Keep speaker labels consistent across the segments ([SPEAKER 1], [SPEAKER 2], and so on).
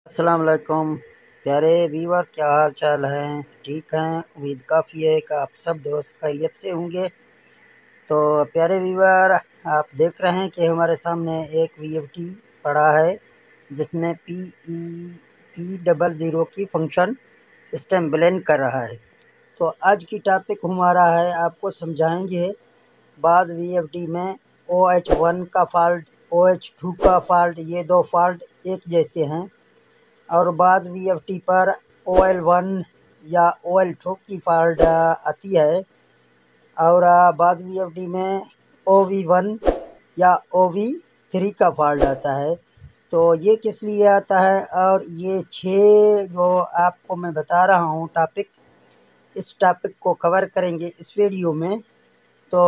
[SPEAKER 1] अस्सलाम वालेकुम प्यारे व्यूअर, क्या हाल चाल है? ठीक हैं? उम्मीद काफ़ी है कि आप सब दोस्त खैरियत से होंगे। तो प्यारे व्यूअर, आप देख रहे हैं कि हमारे सामने एक वीएफटी पड़ा है जिसमें P00 की फंक्शन इस टाइम ब्लेंड कर रहा है। तो आज की टॉपिक हमारा है, आपको समझाएंगे बाज़ वीएफटी में OH1 का फ़ाल्ट, OH2 का फ़ाल्ट, ये दो फ़ाल्ट एक जैसे हैं। और बाज़ वीएफटी पर OL1 या OL2 की फॉल्ट आती है। और बाज़ वीएफटी में OV1 या OV3 का फॉल्ट आता है। तो ये किस लिए आता है, और ये 6 जो आपको मैं बता रहा हूँ टॉपिक, इस टॉपिक को कवर करेंगे इस वीडियो में। तो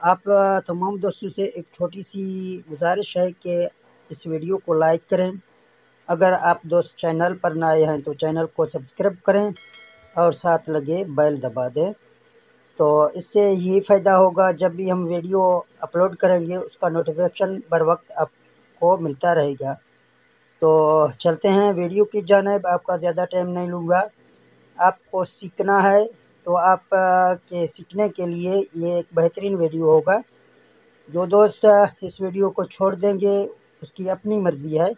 [SPEAKER 1] आप तमाम दोस्तों से एक छोटी सी गुजारिश है कि इस वीडियो को लाइक करें। अगर आप दोस्त चैनल पर नए हैं तो चैनल को सब्सक्राइब करें और साथ लगे बेल दबा दें। तो इससे ये फ़ायदा होगा, जब भी हम वीडियो अपलोड करेंगे उसका नोटिफिकेशन बर वक्त आपको मिलता रहेगा। तो चलते हैं वीडियो की जानिब, आपका ज़्यादा टाइम नहीं लूँगा। आपको सीखना है तो आप के सीखने के लिए ये एक बेहतरीन वीडियो होगा। जो दोस्त इस वीडियो को छोड़ देंगे उसकी अपनी मर्ज़ी है,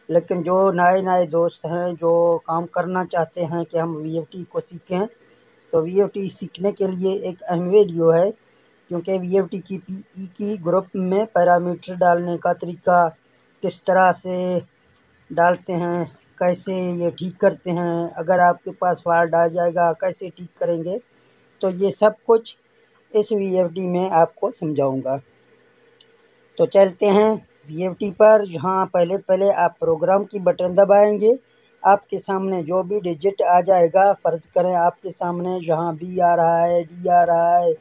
[SPEAKER 1] लेकिन जो नए दोस्त हैं जो काम करना चाहते हैं कि हम वीएफटी को सीखें, तो वीएफटी सीखने के लिए एक अहम वीडियो है। क्योंकि वीएफटी की पीई की ग्रुप में पैरामीटर डालने का तरीका किस तरह से डालते हैं, कैसे ये ठीक करते हैं, अगर आपके पास फॉल्ट आ जाएगा कैसे ठीक करेंगे, तो ये सब कुछ इस वीएफटी में आपको समझाऊंगा। तो चलते हैं वीएफटी पर। यहाँ पहले आप प्रोग्राम की बटन दबाएंगे। आपके सामने जो भी डिजिट आ जाएगा, फ़र्ज़ करें आपके सामने जहाँ बी आ रहा है, डी आ रहा है,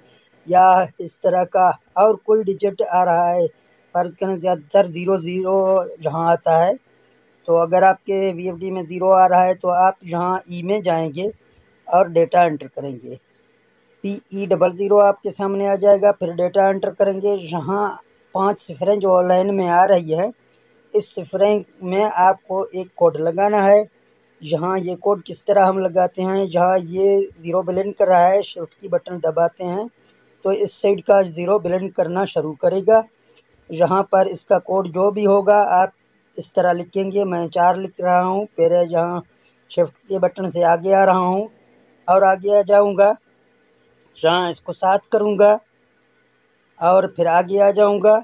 [SPEAKER 1] या इस तरह का और कोई डिजिट आ रहा है, फ़र्ज़ करें ज़्यादातर 00 जहाँ आता है। तो अगर आपके वीएफटी में 0 आ रहा है तो आप यहाँ ई में जाएंगे और डेटा एंटर करेंगे। PE00 आपके सामने आ जाएगा। फिर डेटा एंटर करेंगे। यहाँ 5 सिफरें जो लाइन में आ रही है, इस सिफरें में आपको एक कोड लगाना है। यहाँ ये कोड किस तरह हम लगाते हैं, जहाँ ये 0 ब्लेंड कर रहा है, शिफ्ट की बटन दबाते हैं तो इस साइड का 0 ब्लेंड करना शुरू करेगा। यहाँ पर इसका कोड जो भी होगा आप इस तरह लिखेंगे। मैं 4 लिख रहा हूँ। फिर यहाँ शिफ्ट के बटन से आगे आ रहा हूँ और आगे आ जाऊँगा। यहाँ इसको 7 करूँगा और फिर आगे आ जाऊँगा।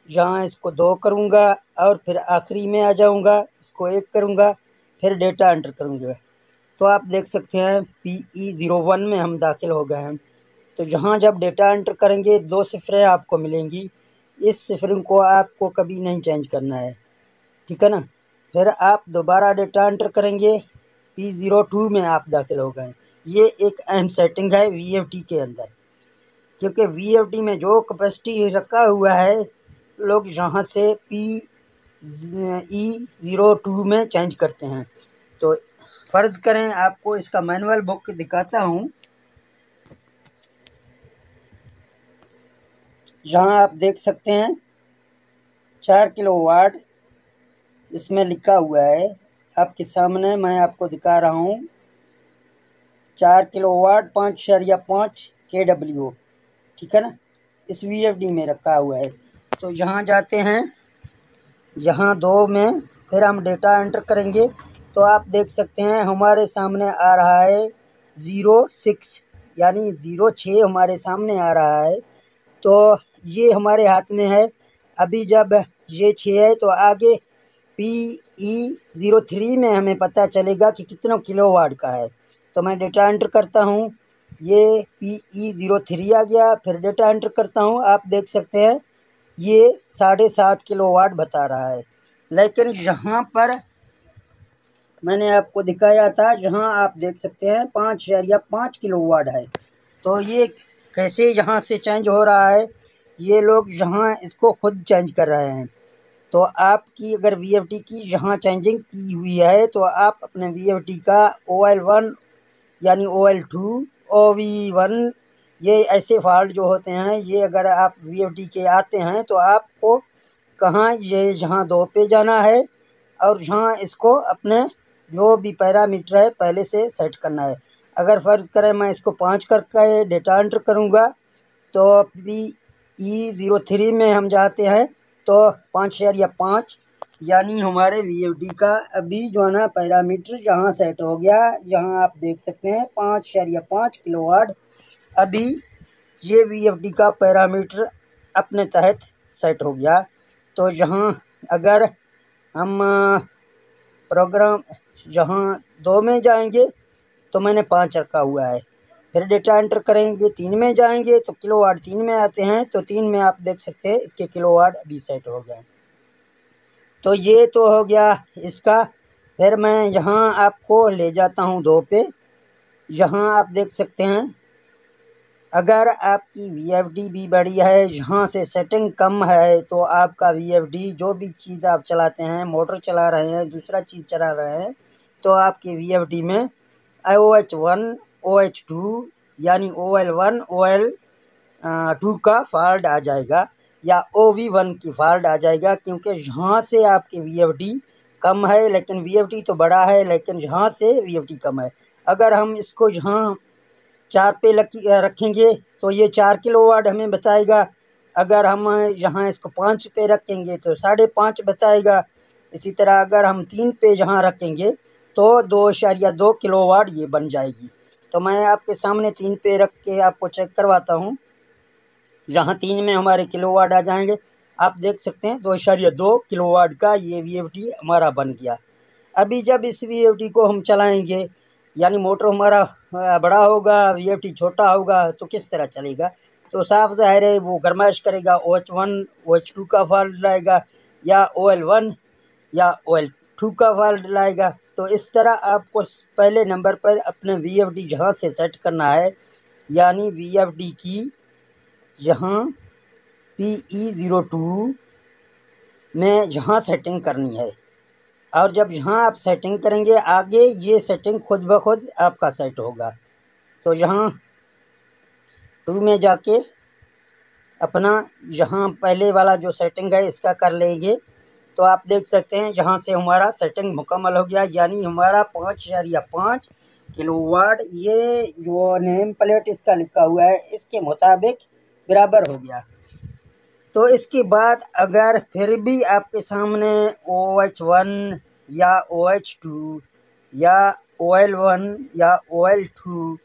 [SPEAKER 1] यहाँ इसको 2 करूँगा और फिर आखिरी में आ जाऊँगा, इसको 1 करूँगा, फिर डेटा एंटर करूँगा। तो आप देख सकते हैं PE01 में हम दाखिल हो गए हैं। तो यहाँ जब डेटा एंटर करेंगे 2 सिफरें आपको मिलेंगी। इस सिफर को आपको कभी नहीं चेंज करना है, ठीक है ना। फिर आप दोबारा डेटा एंटर करेंगे, P02 में आप दाखिल हो गए। ये एक अहम सेटिंग है वीएफटी के अंदर, क्योंकि वीएफटी में जो कैपेसिटी रखा हुआ है लोग यहाँ से PE02 में चेंज करते हैं। तो फ़र्ज़ करें आपको इसका मैनुअल बुक दिखाता हूँ। यहाँ आप देख सकते हैं 4 किलोवाट इसमें लिखा हुआ है आपके सामने। मैं आपको दिखा रहा हूँ 4 किलोवाट 5.5 kW, ठीक है ना, इस वीएफडी में रखा हुआ है। तो यहाँ जाते हैं, यहाँ 2 में फिर हम डेटा एंटर करेंगे। तो आप देख सकते हैं हमारे सामने आ रहा है 06, यानी 06 हमारे सामने आ रहा है। तो ये हमारे हाथ में है। अभी जब ये 6 है तो आगे PE03 में हमें पता चलेगा कि कितना किलोवाट का है। तो मैं डेटा एंटर करता हूँ, ये PE03 आ गया। फिर डेटा एंटर करता हूँ, आप देख सकते हैं ये 7.5 किलोवाट बता रहा है। लेकिन यहाँ पर मैंने आपको दिखाया था, जहाँ आप देख सकते हैं 5.5 किलोवाट है। तो ये कैसे यहाँ से चेंज हो रहा है, ये लोग यहाँ इसको खुद चेंज कर रहे हैं। तो आपकी अगर वीएफटी की यहाँ चेंजिंग की हुई है तो आप अपने वीएफटी का OL1 यानी OL2 OV1, ये ऐसे फॉल्ट जो होते हैं, ये अगर आप वीएफटी के आते हैं तो आपको कहाँ, ये जहाँ 2 पे जाना है और यहाँ इसको अपने जो भी पैरामीटर है पहले से सेट करना है। अगर फ़र्ज़ करें मैं इसको 5 करके डेटा एंटर करूँगा तो PE03 में हम जाते हैं तो 5/5 यानी हमारे VFD का अभी जो है ना पैरामीटर यहाँ सेट हो गया। यहाँ आप देख सकते हैं 5/5 किलोवाट अभी ये VFD का पैरामीटर अपने तहत सेट हो गया। तो यहाँ अगर हम प्रोग्राम यहाँ 2 में जाएंगे तो मैंने 5 रखा हुआ है, फिर डेटा एंटर करेंगे 3 में जाएंगे तो किलोवाट 3 में आते हैं, तो 3 में आप देख सकते हैं इसके किलोवाट अभी सेट हो गए। तो ये तो हो गया इसका। फिर मैं यहाँ आपको ले जाता हूँ 2 पे। यहाँ आप देख सकते हैं अगर आपकी VFD भी बड़ी है, यहाँ से सेटिंग कम है, तो आपका VFD जो भी चीज़ आप चलाते हैं, मोटर चला रहे हैं, दूसरा चीज़ चला रहे हैं, तो आपके VFD में OH1 OH2 यानी OL1 OL2 का फॉल्ट आ जाएगा या OV1 की फॉल्ट आ जाएगा, क्योंकि यहाँ से आपके VFD कम है लेकिन VFD तो बड़ा है, लेकिन यहाँ से VFD कम है। अगर हम इसको यहाँ 4 पे रखेंगे तो ये 4 किलोवाट हमें बताएगा। अगर हम यहाँ इसको 5 पे रखेंगे तो 5.5 बताएगा। इसी तरह अगर हम 3 पे यहाँ रखेंगे तो 2.2 किलोवाट ये बन जाएगी। तो मैं आपके सामने 3 पे रख के आपको चेक करवाता हूँ। यहाँ 3 में हमारे किलोवाट आ जाएंगे। आप देख सकते हैं 2.2 किलोवाट का ये VFD हमारा बन गया। अभी जब इस VFD को हम चलाएंगे यानी मोटर हमारा बड़ा होगा, VFD छोटा होगा, तो किस तरह चलेगा? तो साफ ज़ाहिर है वो गरमाइश करेगा, OH1 OH2 का फॉल्ट लाएगा या OL1 या OL2 का फॉल्ट लाएगा। तो इस तरह आपको पहले नंबर पर अपने VFD जहाँ से सेट करना है, यानी VFD की यहाँ PE02 में यहाँ सेटिंग करनी है। और जब यहाँ आप सेटिंग करेंगे आगे ये सेटिंग खुद ब खुद आपका सेट होगा। तो यहाँ 2 में जाके अपना यहाँ पहले वाला जो सेटिंग है इसका कर लेंगे तो आप देख सकते हैं यहाँ से हमारा सेटिंग मुकम्मल हो गया, यानी हमारा 5/5 किलोवाट ये जो नेम प्लेट इसका लिखा हुआ है इसके मुताबिक बराबर हो गया। तो इसके बाद अगर फिर भी आपके सामने OH1 या OH2 या OL1 या OL2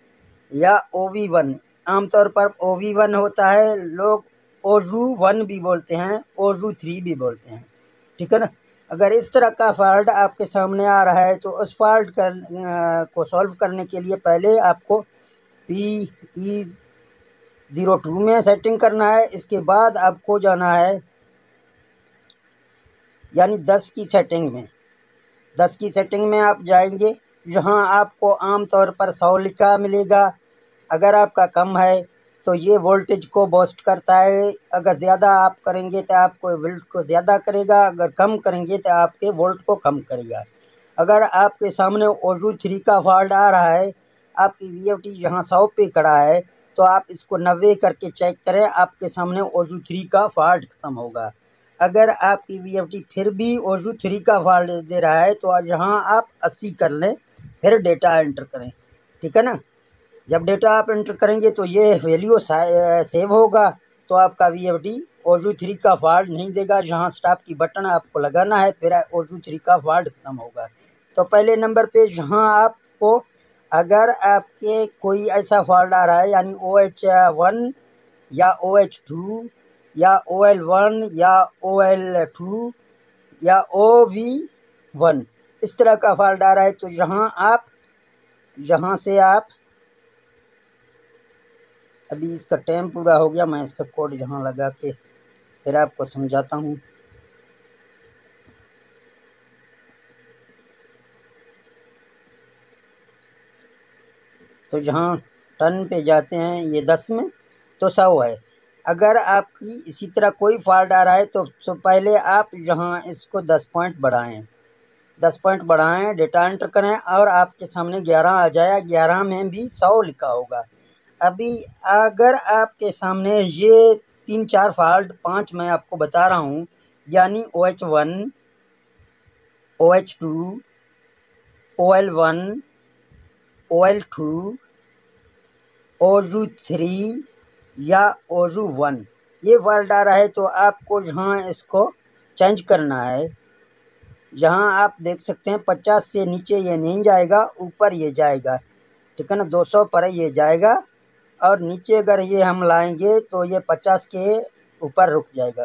[SPEAKER 1] या OV1, आमतौर पर OV1 होता है, लोग OU1 भी बोलते हैं, OU3 भी बोलते हैं, ठीक है ना। अगर इस तरह का फॉल्ट आपके सामने आ रहा है तो उस फॉल्ट को सॉल्व करने के लिए पहले आपको PE02 में सेटिंग करना है। इसके बाद आपको जाना है यानी 10 की सेटिंग में। 10 की सेटिंग में आप जाएंगे, जहां आपको आमतौर पर 100 लिखा मिलेगा। अगर आपका कम है तो ये वोल्टेज को बूस्ट करता है, अगर ज़्यादा आप करेंगे तो आपको वोल्ट को ज़्यादा करेगा, अगर कम करेंगे तो आपके वोल्ट को कम करेगा। अगर आपके सामने OU3 का फॉल्ट आ रहा है, आपकी VFD यहाँ 100 पे खड़ा है, तो आप इसको 90 करके चेक करें, आपके सामने OU3 का फॉल्ट ख़त्म होगा। अगर आपकी VFD फिर भी OU3 का फॉल्ट दे रहा है तो यहाँ आप 80 कर लें, फिर डेटा एंटर करें, ठीक है ना। जब डेटा आप एंटर करेंगे तो ये वैल्यू सेव होगा, तो आपका VFD OU3 का फॉल्ट नहीं देगा। जहाँ स्टॉप की बटन आपको लगाना है फिर OU3 का फॉल्ट ख़त्म होगा। तो पहले नंबर पे जहाँ आपको अगर आपके कोई ऐसा फॉल्ट आ रहा है यानी OH1 या OH2 या OL1 या OL2 या OV1 इस तरह का फॉल्ट आ रहा है, तो यहाँ से आप अभी इसका टाइम पूरा हो गया, मैं इसका कोड यहाँ लगा के फिर आपको समझाता हूँ। तो जहाँ टन पे जाते हैं ये 10 में तो 100 है। अगर आपकी इसी तरह कोई फॉल्ट आ रहा है तो पहले आप यहाँ इसको 10 पॉइंट बढ़ाएं, 10 पॉइंट बढ़ाएं, डेटा एंटर करें और आपके सामने 11 आ जाए। 11 में भी 100 लिखा होगा। अभी अगर आपके सामने ये 3-4 फॉल्ट 5 मैं आपको बता रहा हूँ, यानी OH1 OH2, OL1, OL2, OU3 या OU1 ये फाल्ट आ रहा है। तो आपको यहाँ इसको चेंज करना है। यहाँ आप देख सकते हैं 50 से नीचे ये नहीं जाएगा, ऊपर ये जाएगा, ठीक है ना। 200 पर ये जाएगा और नीचे अगर ये हम लाएंगे तो ये 50 के ऊपर रुक जाएगा।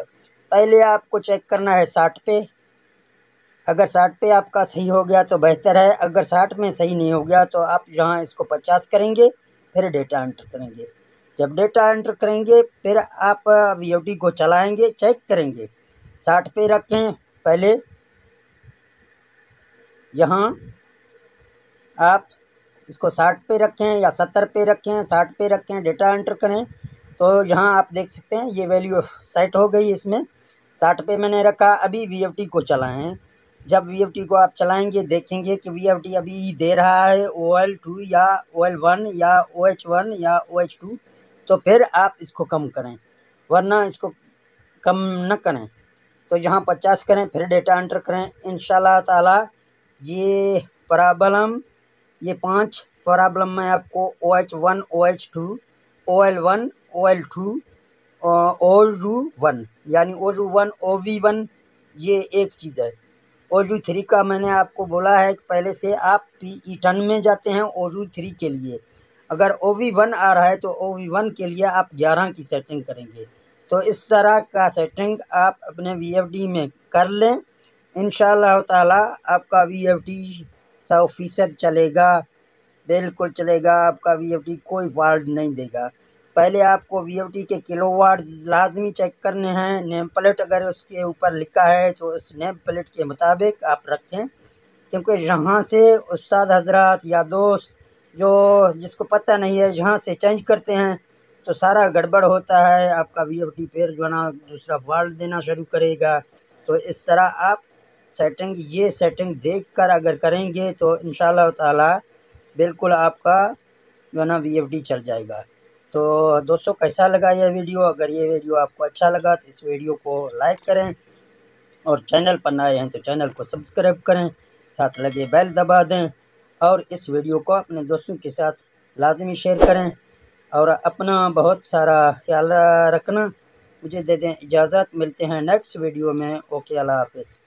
[SPEAKER 1] पहले आपको चेक करना है 60 पे। अगर 60 पे आपका सही हो गया तो बेहतर है, अगर 60 में सही नहीं हो गया तो आप यहाँ इसको 50 करेंगे, फिर डेटा एंटर करेंगे। जब डेटा एंटर करेंगे फिर आप VFD को चलाएंगे, चेक करेंगे। 60 पे रखें पहले, यहाँ आप इसको 60 पे रखें या 70 पे रखें, 60 पे रखें, डेटा एंटर करें तो यहाँ आप देख सकते हैं ये वैल्यू सेट हो गई इसमें। 60 पे मैंने रखा। अभी VFD को चलाएं। जब VFD को आप चलाएंगे देखेंगे कि VFD अभी दे रहा है OL2 या OL1 या OH1 या OH2, तो फिर आप इसको कम करें, वरना इसको कम न करें। तो यहाँ 50 करें, फिर डेटा एंटर करें। इंशाल्लाह ताला ये प्रॉब्लम, ये 5 प्रॉब्लम में आपको OH1, OH2, OL1, OL2, OU1 यानी OU1, OV1 ये एक चीज़ है। OU3 का मैंने आपको बोला है कि पहले से आप PE10 में जाते हैं OU3 के लिए। अगर OV1 आ रहा है तो OV1 के लिए आप 11 की सेटिंग करेंगे। तो इस तरह का सेटिंग आप अपने VFD में कर लें। इंशाअल्लाह ताला आपका VFD 100% चलेगा, बिल्कुल चलेगा। आपका VFD कोई फॉल्ट नहीं देगा। पहले आपको VFD के किलोवाट लाजमी चेक करने हैं। नेम प्लेट अगर उसके ऊपर लिखा है तो उस नेम प्लेट के मुताबिक आप रखें, क्योंकि यहाँ से उस्ताद हजरात या दोस्त जो जिसको पता नहीं है यहाँ से चेंज करते हैं तो सारा गड़बड़ होता है। आपका VFD फिर जो ना दूसरा फॉल्ट देना शुरू करेगा। तो इस तरह आप ये सेटिंग देख कर अगर करेंगे तो इंशाअल्लाह ताला बिल्कुल आपका जो ना VFD चल जाएगा। तो दोस्तों कैसा लगा यह वीडियो? अगर ये वीडियो आपको अच्छा लगा तो इस वीडियो को लाइक करें और चैनल पर नए हैं तो चैनल को सब्सक्राइब करें, साथ लगे बेल दबा दें और इस वीडियो को अपने दोस्तों के साथ लाजमी शेयर करें और अपना बहुत सारा ख्याल रखना। मुझे दे दें इजाज़त, मिलते हैं नेक्स्ट वीडियो में। ओके, अल्लाह हाफ़िज़।